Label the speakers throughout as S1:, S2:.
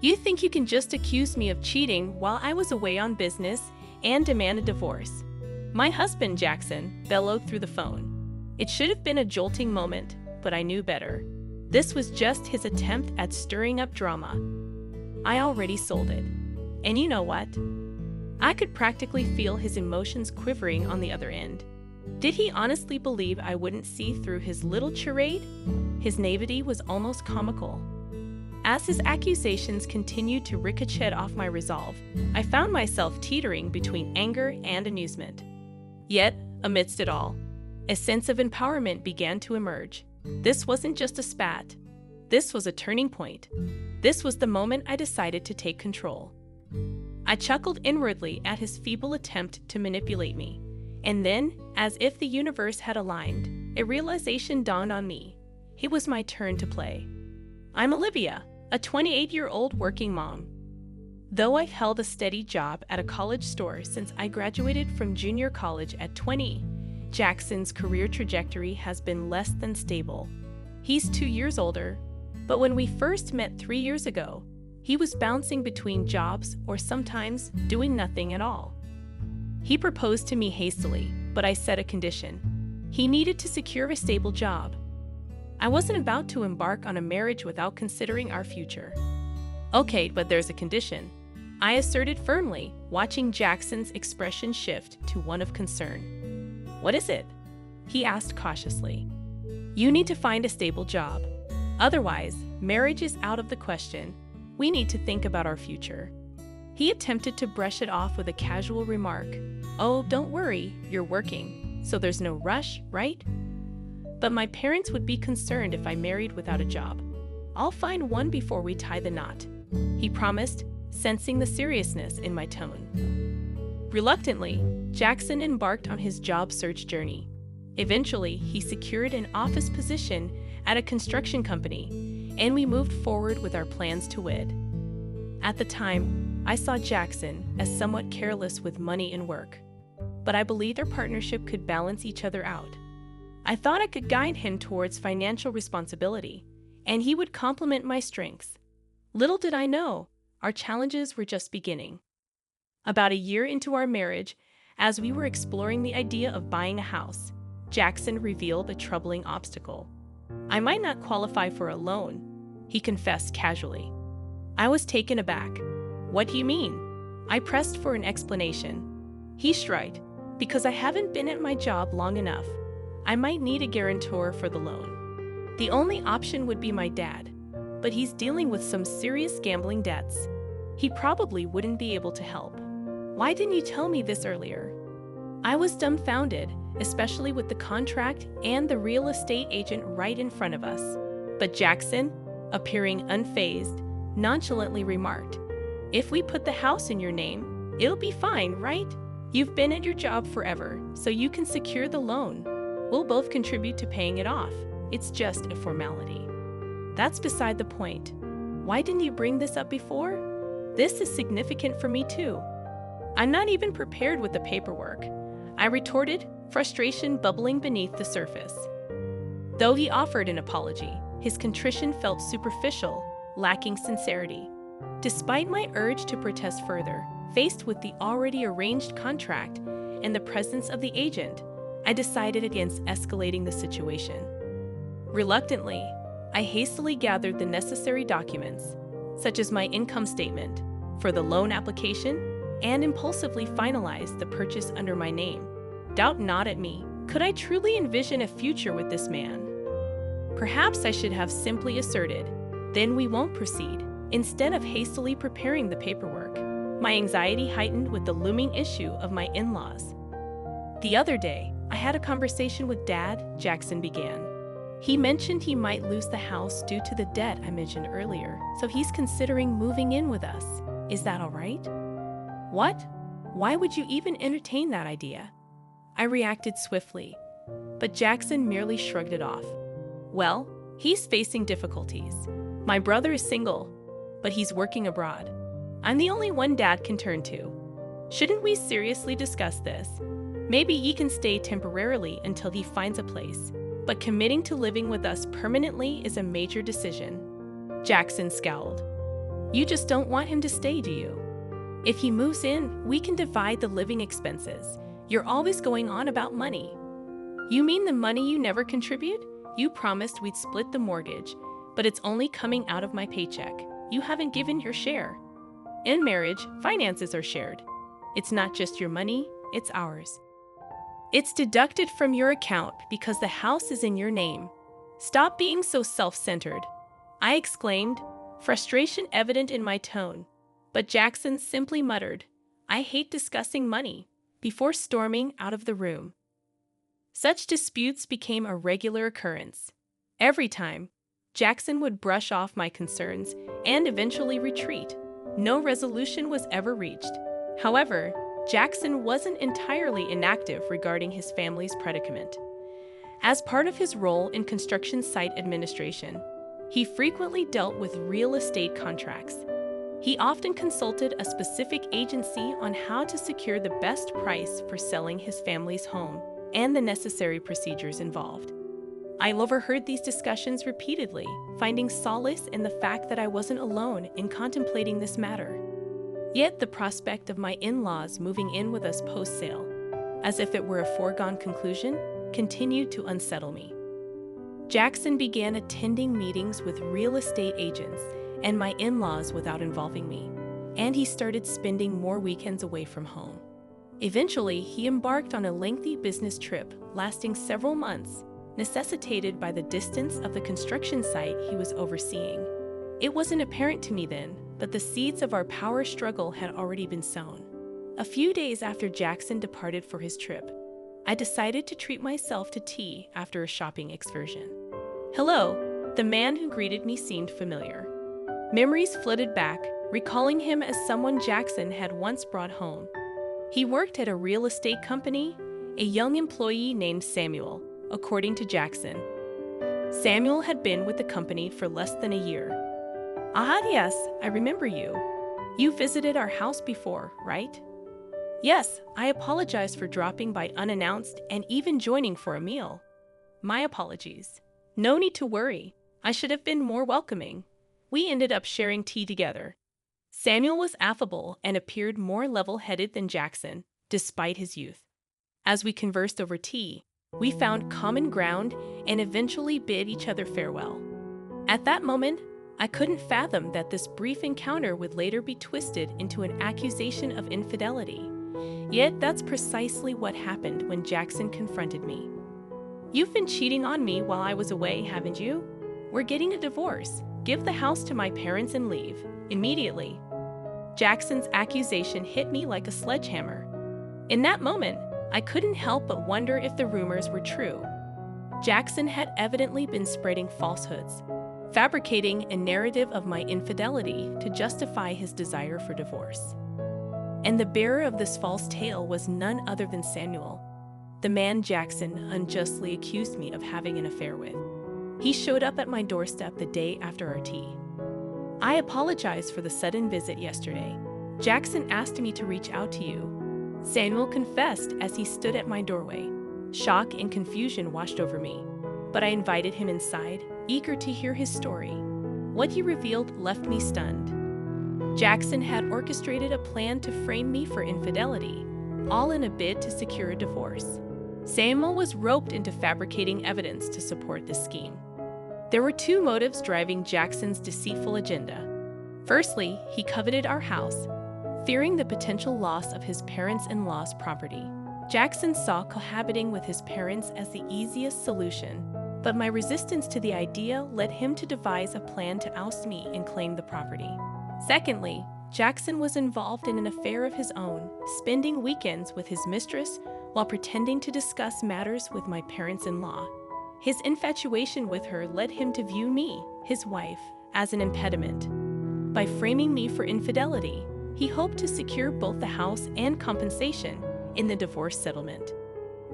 S1: You think you can just accuse me of cheating while I was away on business and demand a divorce? My husband, Jackson, bellowed through the phone. It should have been a jolting moment, but I knew better. This was just his attempt at stirring up drama. I already sold it. And you know what? I could practically feel his emotions quivering on the other end. Did he honestly believe I wouldn't see through his little charade? His naivety was almost comical. As his accusations continued to ricochet off my resolve, I found myself teetering between anger and amusement. Yet, amidst it all, a sense of empowerment began to emerge. This wasn't just a spat. This was a turning point. This was the moment I decided to take control. I chuckled inwardly at his feeble attempt to manipulate me. And then, as if the universe had aligned, a realization dawned on me. It was my turn to play. I'm Olivia, a 28-year-old working mom. Though I've held a steady job at a college store since I graduated from junior college at 20, Jackson's career trajectory has been less than stable. He's 2 years older, but when we first met 3 years ago, he was bouncing between jobs or sometimes doing nothing at all. He proposed to me hastily, but I set a condition. He needed to secure a stable job. I wasn't about to embark on a marriage without considering our future. Okay, but there's a condition, I asserted firmly, watching Jackson's expression shift to one of concern. What is it? He asked cautiously. You need to find a stable job. Otherwise, marriage is out of the question. We need to think about our future. He attempted to brush it off with a casual remark. Oh, don't worry, you're working, so there's no rush, right? But my parents would be concerned if I married without a job. I'll find one before we tie the knot, he promised, sensing the seriousness in my tone. Reluctantly, Jackson embarked on his job search journey. Eventually, he secured an office position at a construction company, and we moved forward with our plans to wed. At the time, I saw Jackson as somewhat careless with money and work, but I believed our partnership could balance each other out. I thought I could guide him towards financial responsibility, and he would complement my strengths. Little did I know, our challenges were just beginning. About a year into our marriage, as we were exploring the idea of buying a house, Jackson revealed a troubling obstacle. I might not qualify for a loan, he confessed casually. I was taken aback. What do you mean? I pressed for an explanation. He shrugged. Because I haven't been at my job long enough, I might need a guarantor for the loan. The only option would be my dad, but he's dealing with some serious gambling debts. He probably wouldn't be able to help. Why didn't you tell me this earlier? I was dumbfounded, especially with the contract and the real estate agent right in front of us. But Jackson, appearing unfazed, nonchalantly remarked, If we put the house in your name, it'll be fine, right? You've been at your job forever, so you can secure the loan. We'll both contribute to paying it off. It's just a formality. That's beside the point. Why didn't you bring this up before? This is significant for me too. I'm not even prepared with the paperwork, I retorted, frustration bubbling beneath the surface. Though he offered an apology, his contrition felt superficial, lacking sincerity. Despite my urge to protest further, faced with the already arranged contract and the presence of the agent, I decided against escalating the situation. Reluctantly, I hastily gathered the necessary documents, such as my income statement, for the loan application, and impulsively finalized the purchase under my name. Doubt not at me. Could I truly envision a future with this man? Perhaps I should have simply asserted, then we won't proceed, instead of hastily preparing the paperwork. My anxiety heightened with the looming issue of my in-laws. The other day, I had a conversation with Dad, Jackson began. He mentioned he might lose the house due to the debt I mentioned earlier, so he's considering moving in with us. Is that all right? What? Why would you even entertain that idea? I reacted swiftly, but Jackson merely shrugged it off. Well, he's facing difficulties. My brother is single, but he's working abroad. I'm the only one Dad can turn to. Shouldn't we seriously discuss this? Maybe he can stay temporarily until he finds a place, but committing to living with us permanently is a major decision. Jackson scowled. You just don't want him to stay, do you? If he moves in, we can divide the living expenses. You're always going on about money. You mean the money you never contribute? You promised we'd split the mortgage, but it's only coming out of my paycheck. You haven't given your share. In marriage, finances are shared. It's not just your money, it's ours. It's deducted from your account because the house is in your name. Stop being so self-centered, I exclaimed, frustration evident in my tone. But Jackson simply muttered, I hate discussing money, before storming out of the room. Such disputes became a regular occurrence. Every time, Jackson would brush off my concerns and eventually retreat. No resolution was ever reached. However, Jackson wasn't entirely inactive regarding his family's predicament. As part of his role in construction site administration, he frequently dealt with real estate contracts. He often consulted a specific agency on how to secure the best price for selling his family's home and the necessary procedures involved. I overheard these discussions repeatedly, finding solace in the fact that I wasn't alone in contemplating this matter. Yet the prospect of my in-laws moving in with us post-sale, as if it were a foregone conclusion, continued to unsettle me. Jackson began attending meetings with real estate agents and my in-laws without involving me, and he started spending more weekends away from home. Eventually, he embarked on a lengthy business trip lasting several months, necessitated by the distance of the construction site he was overseeing. It wasn't apparent to me then that the seeds of our power struggle had already been sown. A few days after Jackson departed for his trip, I decided to treat myself to tea after a shopping excursion. Hello, the man who greeted me seemed familiar. Memories flooded back, recalling him as someone Jackson had once brought home. He worked at a real estate company, a young employee named Samuel, according to Jackson. Samuel had been with the company for less than a year. Ah, yes, I remember you. You visited our house before, right? Yes, I apologize for dropping by unannounced and even joining for a meal. My apologies. No need to worry. I should have been more welcoming. We ended up sharing tea together. Samuel was affable and appeared more level-headed than Jackson, despite his youth. As we conversed over tea, we found common ground and eventually bid each other farewell. At that moment, I couldn't fathom that this brief encounter would later be twisted into an accusation of infidelity. Yet that's precisely what happened when Jackson confronted me. You've been cheating on me while I was away, haven't you? We're getting a divorce. Give the house to my parents and leave. Immediately. Jackson's accusation hit me like a sledgehammer. In that moment, I couldn't help but wonder if the rumors were true. Jackson had evidently been spreading falsehoods, fabricating a narrative of my infidelity to justify his desire for divorce. And the bearer of this false tale was none other than Samuel, the man Jackson unjustly accused me of having an affair with. He showed up at my doorstep the day after our tea. I apologize for the sudden visit yesterday. Jackson asked me to reach out to you. Samuel confessed as he stood at my doorway. Shock and confusion washed over me, but I invited him inside, eager to hear his story. What he revealed left me stunned. Jackson had orchestrated a plan to frame me for infidelity, all in a bid to secure a divorce. Samuel was roped into fabricating evidence to support this scheme. There were two motives driving Jackson's deceitful agenda. Firstly, he coveted our house, fearing the potential loss of his parents-in-law's property. Jackson saw cohabiting with his parents as the easiest solution, but my resistance to the idea led him to devise a plan to oust me and claim the property. Secondly, Jackson was involved in an affair of his own, spending weekends with his mistress while pretending to discuss matters with my parents-in-law. His infatuation with her led him to view me, his wife, as an impediment. By framing me for infidelity, he hoped to secure both the house and compensation in the divorce settlement.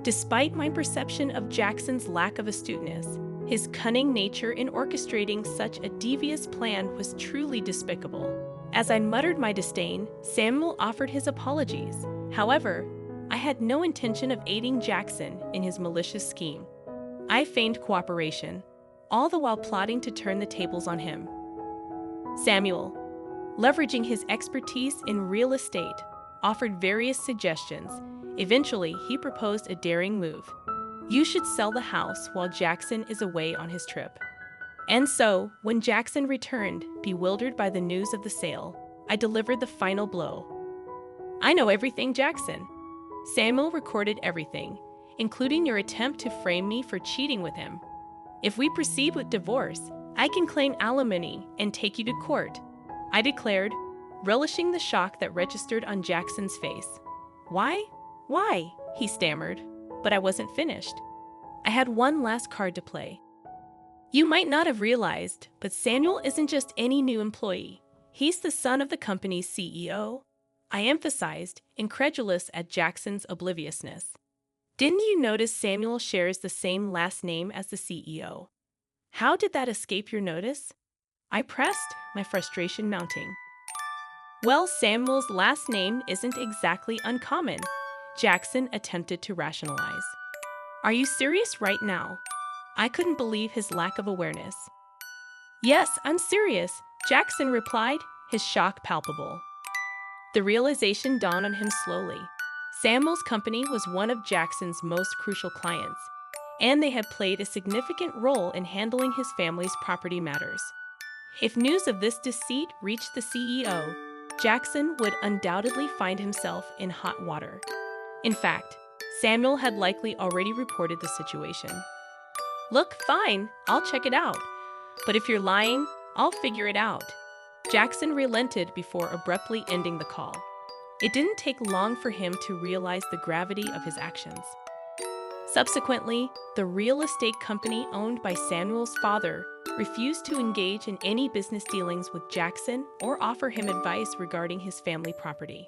S1: Despite my perception of Jackson's lack of astuteness, his cunning nature in orchestrating such a devious plan was truly despicable. As I muttered my disdain, Samuel offered his apologies. However, I had no intention of aiding Jackson in his malicious scheme. I feigned cooperation, all the while plotting to turn the tables on him. Samuel, Leveraging his expertise in real estate, offered various suggestions. Eventually, he proposed a daring move. You should sell the house while Jackson is away on his trip. And so, when Jackson returned, bewildered by the news of the sale, I delivered the final blow. I know everything, Jackson. Samuel recorded everything, including your attempt to frame me for cheating with him. If we proceed with divorce, I can claim alimony and take you to court, I declared, relishing the shock that registered on Jackson's face. Why? Why? He stammered, but I wasn't finished. I had one last card to play. You might not have realized, but Samuel isn't just any new employee. He's the son of the company's CEO. I emphasized, incredulous at Jackson's obliviousness. Didn't you notice Samuel shares the same last name as the CEO? How did that escape your notice? I pressed, my frustration mounting. Well, Samuel's last name isn't exactly uncommon, Jackson attempted to rationalize. Are you serious right now? I couldn't believe his lack of awareness. Yes, I'm serious, Jackson replied, his shock palpable. The realization dawned on him slowly. Samuel's company was one of Jackson's most crucial clients, and they had played a significant role in handling his family's property matters. If news of this deceit reached the CEO, Jackson would undoubtedly find himself in hot water. In fact, Samuel had likely already reported the situation. Look, fine, I'll check it out. But if you're lying, I'll figure it out. Jackson relented before abruptly ending the call. It didn't take long for him to realize the gravity of his actions. Subsequently, the real estate company owned by Samuel's father refused to engage in any business dealings with Jackson or offer him advice regarding his family property.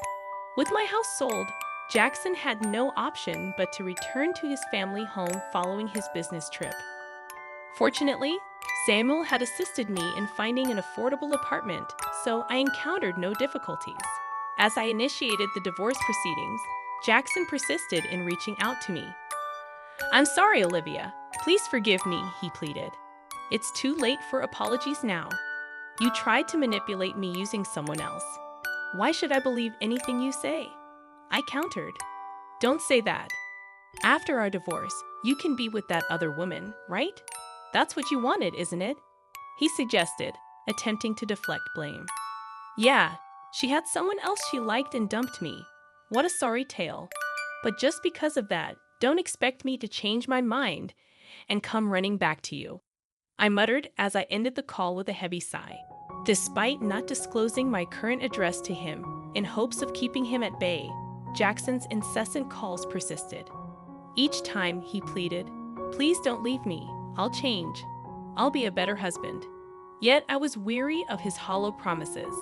S1: With my house sold, Jackson had no option but to return to his family home following his business trip. Fortunately, Samuel had assisted me in finding an affordable apartment, so I encountered no difficulties. As I initiated the divorce proceedings, Jackson persisted in reaching out to me. I'm sorry, Olivia. Please forgive me, he pleaded. It's too late for apologies now. You tried to manipulate me using someone else. Why should I believe anything you say? I countered. Don't say that. After our divorce, you can be with that other woman, right? That's what you wanted, isn't it? He suggested, attempting to deflect blame. Yeah, she had someone else she liked and dumped me. What a sorry tale. But just because of that, don't expect me to change my mind and come running back to you. I muttered as I ended the call with a heavy sigh. Despite not disclosing my current address to him, in hopes of keeping him at bay, Jackson's incessant calls persisted. Each time he pleaded, please don't leave me, I'll change. I'll be a better husband. Yet I was weary of his hollow promises.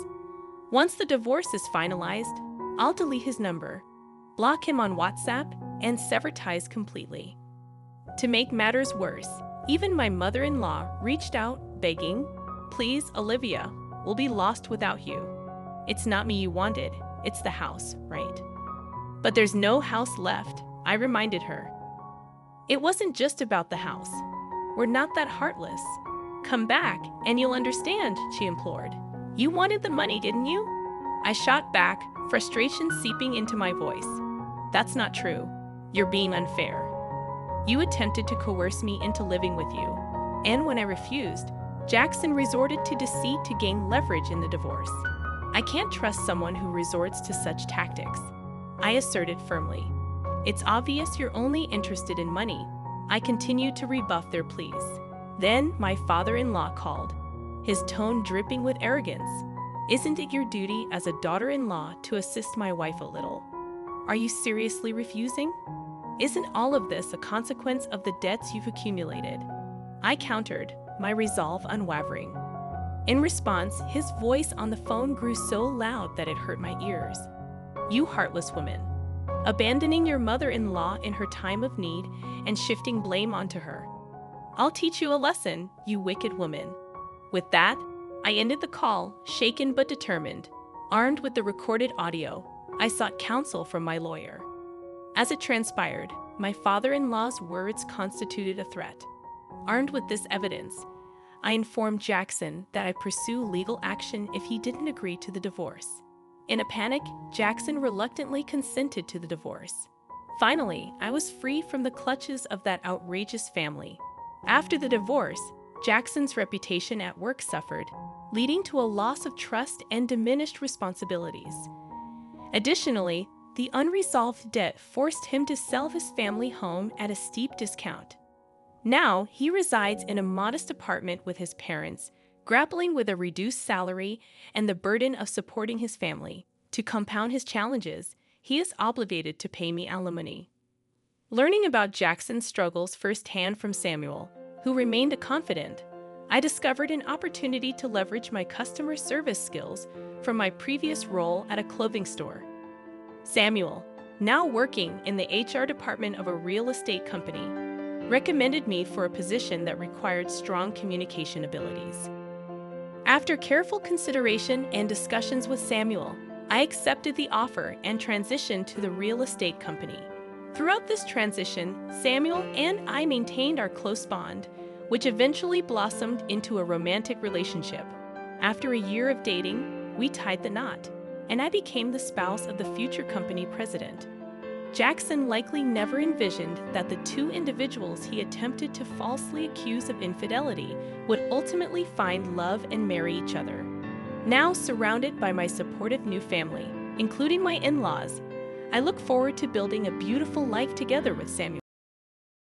S1: Once the divorce is finalized, I'll delete his number, block him on WhatsApp, and sever ties completely. To make matters worse, even my mother-in-law reached out, begging, please, Olivia, we'll be lost without you. It's not me you wanted, it's the house, right? But there's no house left, I reminded her. It wasn't just about the house. We're not that heartless. Come back, and you'll understand, she implored. You wanted the money, didn't you? I shot back, frustration seeping into my voice. That's not true. You're being unfair. You attempted to coerce me into living with you, and when I refused, Jackson resorted to deceit to gain leverage in the divorce. I can't trust someone who resorts to such tactics, I asserted firmly. It's obvious you're only interested in money. I continued to rebuff their pleas. Then my father-in-law called, his tone dripping with arrogance. Isn't it your duty as a daughter-in-law to assist my wife a little? Are you seriously refusing? Isn't all of this a consequence of the debts you've accumulated? I countered, my resolve unwavering. In response, his voice on the phone grew so loud that it hurt my ears. You heartless woman. Abandoning your mother-in-law in her time of need and shifting blame onto her. I'll teach you a lesson, you wicked woman. With that, I ended the call, shaken but determined. Armed with the recorded audio, I sought counsel from my lawyer. As it transpired, my father-in-law's words constituted a threat. Armed with this evidence, I informed Jackson that I'd pursue legal action if he didn't agree to the divorce. In a panic, Jackson reluctantly consented to the divorce. Finally, I was free from the clutches of that outrageous family. After the divorce, Jackson's reputation at work suffered, leading to a loss of trust and diminished responsibilities. Additionally, the unresolved debt forced him to sell his family home at a steep discount. Now, he resides in a modest apartment with his parents, grappling with a reduced salary and the burden of supporting his family. To compound his challenges, he is obligated to pay me alimony. Learning about Jackson's struggles firsthand from Samuel, who remained a confidant, I discovered an opportunity to leverage my customer service skills from my previous role at a clothing store. Samuel, now working in the HR department of a real estate company, recommended me for a position that required strong communication abilities. After careful consideration and discussions with Samuel, I accepted the offer and transitioned to the real estate company. Throughout this transition, Samuel and I maintained our close bond, which eventually blossomed into a romantic relationship. After a year of dating, we tied the knot, and I became the spouse of the future company president. Jackson likely never envisioned that the two individuals he attempted to falsely accuse of infidelity would ultimately find love and marry each other. Now surrounded by my supportive new family, including my in-laws, I look forward to building a beautiful life together with Samuel.